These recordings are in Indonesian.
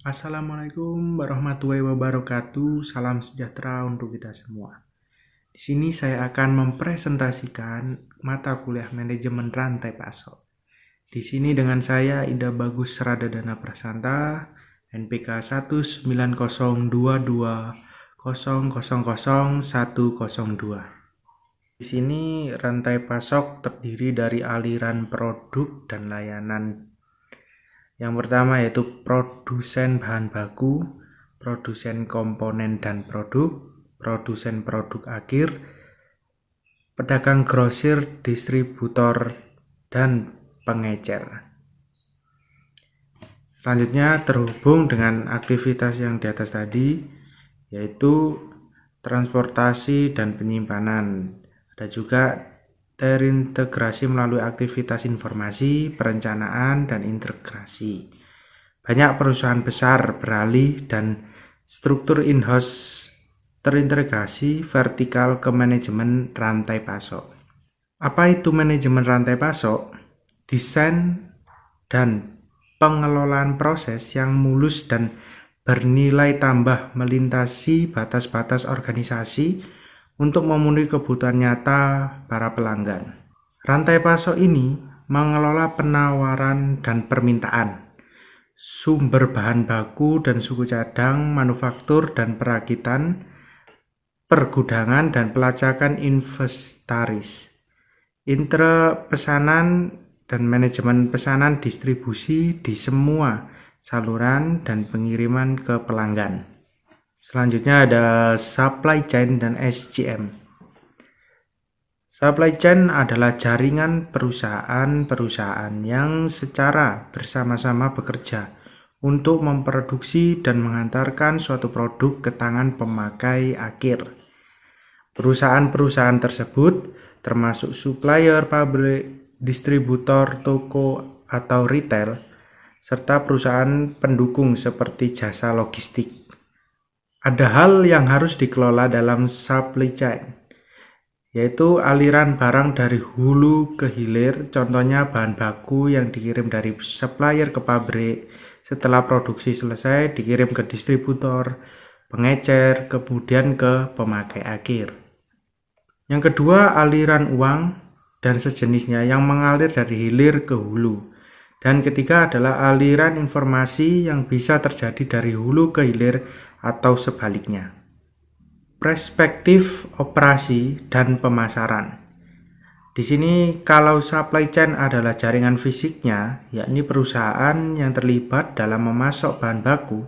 Assalamualaikum warahmatullahi wabarakatuh. Salam sejahtera untuk kita semua. Di sini saya akan mempresentasikan mata kuliah manajemen rantai pasok. Di sini dengan saya Ida Bagus Radadana Prasanta, NPK 19022000102. Di sini rantai pasok terdiri dari aliran produk dan layanan. Yang pertama yaitu produsen bahan baku, produsen komponen dan produk, produsen produk akhir, pedagang grosir, distributor, dan pengecer. Selanjutnya terhubung dengan aktivitas yang di atas tadi, yaitu transportasi dan penyimpanan. Ada juga terintegrasi melalui aktivitas informasi, perencanaan, dan integrasi. Banyak perusahaan besar beralih dan struktur in-house terintegrasi vertikal ke manajemen rantai pasok. Apa itu manajemen rantai pasok? Desain dan pengelolaan proses yang mulus dan bernilai tambah melintasi batas-batas organisasi untuk memenuhi kebutuhan nyata para pelanggan. Rantai pasok ini mengelola penawaran dan permintaan, sumber bahan baku dan suku cadang, manufaktur dan perakitan, pergudangan dan pelacakan inventaris, pesanan dan manajemen pesanan distribusi di semua saluran dan pengiriman ke pelanggan. Selanjutnya ada supply chain dan SCM. Supply chain adalah jaringan perusahaan-perusahaan yang secara bersama-sama bekerja untuk memproduksi dan mengantarkan suatu produk ke tangan pemakai akhir. Perusahaan-perusahaan tersebut termasuk supplier, pabrik, distributor, toko atau retail, serta perusahaan pendukung seperti jasa logistik. Ada hal yang harus dikelola dalam supply chain, yaitu aliran barang dari hulu ke hilir, contohnya bahan baku yang dikirim dari supplier ke pabrik, setelah produksi selesai dikirim ke distributor, pengecer, kemudian ke pemakai akhir. Yang kedua, aliran uang dan sejenisnya yang mengalir dari hilir ke hulu. Dan ketiga adalah aliran informasi yang bisa terjadi dari hulu ke hilir atau sebaliknya. Perspektif operasi dan pemasaran. Di sini kalau supply chain adalah jaringan fisiknya, yakni perusahaan yang terlibat dalam memasok bahan baku,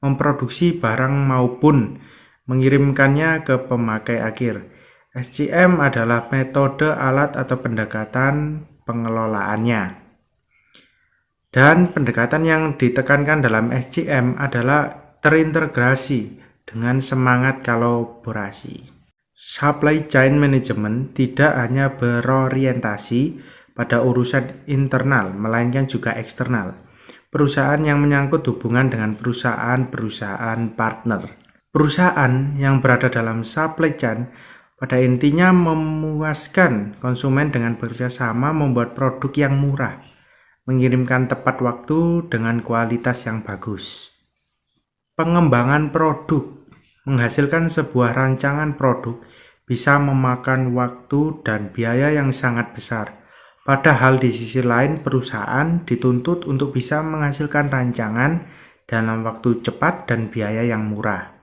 memproduksi barang maupun mengirimkannya ke pemakai akhir. SCM adalah metode, alat atau pendekatan pengelolaannya. Dan pendekatan yang ditekankan dalam SCM adalah terintegrasi dengan semangat kolaborasi. Supply chain management tidak hanya berorientasi pada urusan internal, melainkan juga eksternal. Perusahaan yang menyangkut hubungan dengan perusahaan-perusahaan partner. Perusahaan yang berada dalam supply chain pada intinya memuaskan konsumen dengan bekerja sama membuat produk yang murah, mengirimkan tepat waktu dengan kualitas yang bagus. Pengembangan produk menghasilkan sebuah rancangan produk bisa memakan waktu dan biaya yang sangat besar. Padahal di sisi lain perusahaan dituntut untuk bisa menghasilkan rancangan dalam waktu cepat dan biaya yang murah.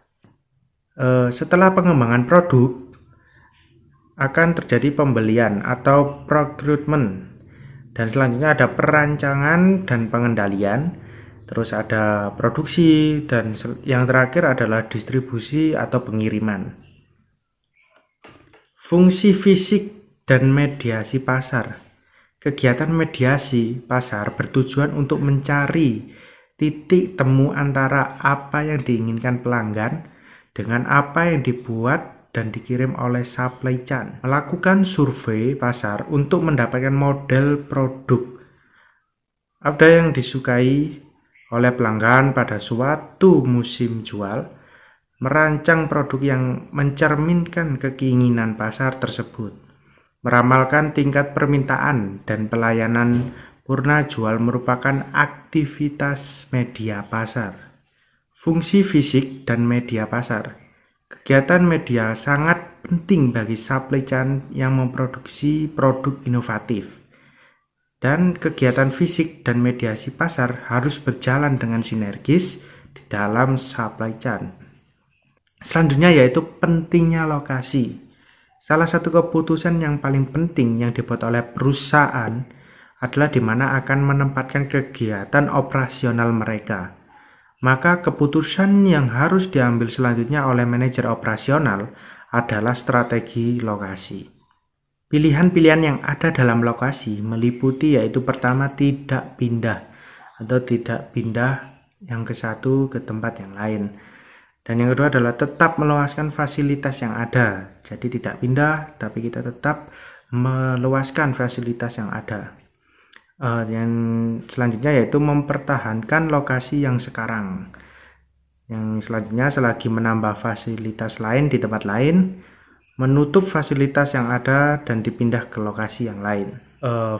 Setelah pengembangan produk akan terjadi pembelian atau procurement. Dan selanjutnya ada perancangan dan pengendalian, terus ada produksi, dan yang terakhir adalah distribusi atau pengiriman. Fungsi fisik dan mediasi pasar. Kegiatan mediasi pasar bertujuan untuk mencari titik temu antara apa yang diinginkan pelanggan dengan apa yang dibuat dan dikirim oleh supply chain. Melakukan survei pasar untuk mendapatkan model produk apa yang disukai oleh pelanggan pada suatu musim jual, merancang produk yang mencerminkan keinginan pasar tersebut, meramalkan tingkat permintaan dan pelayanan purna jual merupakan aktivitas media pasar. Fungsi fisik dan media pasar. Kegiatan media sangat penting bagi supply chain yang memproduksi produk inovatif. Dan kegiatan fisik dan mediasi pasar harus berjalan dengan sinergis di dalam supply chain. Selanjutnya yaitu pentingnya lokasi. Salah satu keputusan yang paling penting yang dibuat oleh perusahaan adalah di mana akan menempatkan kegiatan operasional mereka. Maka keputusan yang harus diambil selanjutnya oleh manajer operasional adalah strategi lokasi. Pilihan-pilihan yang ada dalam lokasi meliputi yaitu pertama tidak pindah atau tidak pindah yang ke satu ke tempat yang lain. Dan yang kedua adalah tetap meluaskan fasilitas yang ada. Jadi tidak pindah, tapi kita tetap meluaskan fasilitas yang ada. Yang selanjutnya yaitu mempertahankan lokasi yang sekarang. Yang selanjutnya selagi menambah fasilitas lain di tempat lain, menutup fasilitas yang ada dan dipindah ke lokasi yang lain.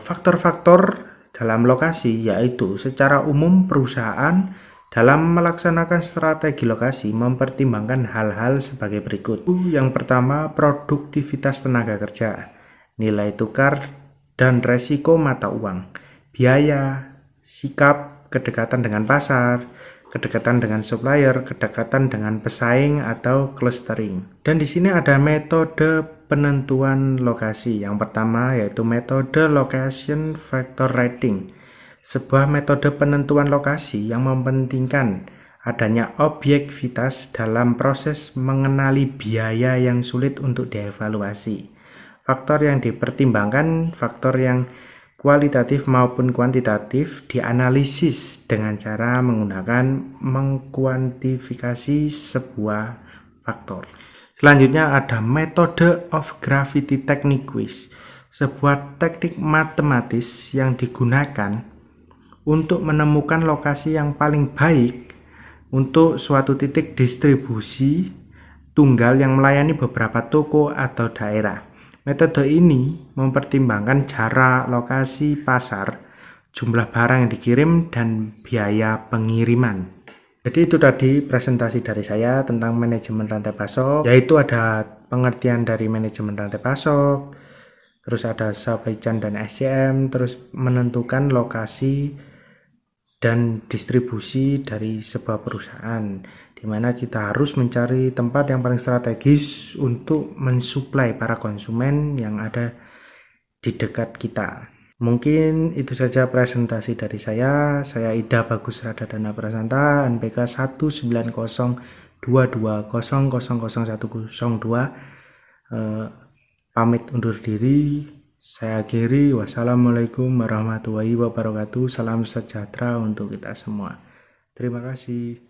Faktor-faktor dalam lokasi yaitu secara umum perusahaan dalam melaksanakan strategi lokasi mempertimbangkan hal-hal sebagai berikut. Yang pertama, produktivitas tenaga kerja, nilai tukar dan resiko mata uang, biaya, sikap, kedekatan dengan pasar, kedekatan dengan supplier, kedekatan dengan pesaing atau clustering. Dan di sini ada metode penentuan lokasi. Yang pertama yaitu metode location factor rating. Sebuah metode penentuan lokasi yang mementingkan adanya objektivitas dalam proses mengenali biaya yang sulit untuk dievaluasi. Faktor yang dipertimbangkan, faktor yang kualitatif maupun kuantitatif dianalisis dengan cara menggunakan mengkuantifikasi sebuah faktor. Selanjutnya ada metode of gravity technique quiz, sebuah teknik matematis yang digunakan untuk menemukan lokasi yang paling baik untuk suatu titik distribusi tunggal yang melayani beberapa toko atau daerah. Metode ini mempertimbangkan jarak, lokasi pasar, jumlah barang yang dikirim, dan biaya pengiriman. Jadi itu tadi presentasi dari saya tentang manajemen rantai pasok, yaitu ada pengertian dari manajemen rantai pasok, terus ada supply chain dan SCM, terus menentukan lokasi dan distribusi dari sebuah perusahaan, di mana kita harus mencari tempat yang paling strategis untuk mensuplai para konsumen yang ada di dekat kita. Mungkin itu saja presentasi dari saya. Saya Ida Bagus Radadana Prasanta, NPK 19022000102. Pamit undur diri. Saya akhiri, wassalamualaikum warahmatullahi wabarakatuh. Salam sejahtera untuk kita semua. Terima kasih.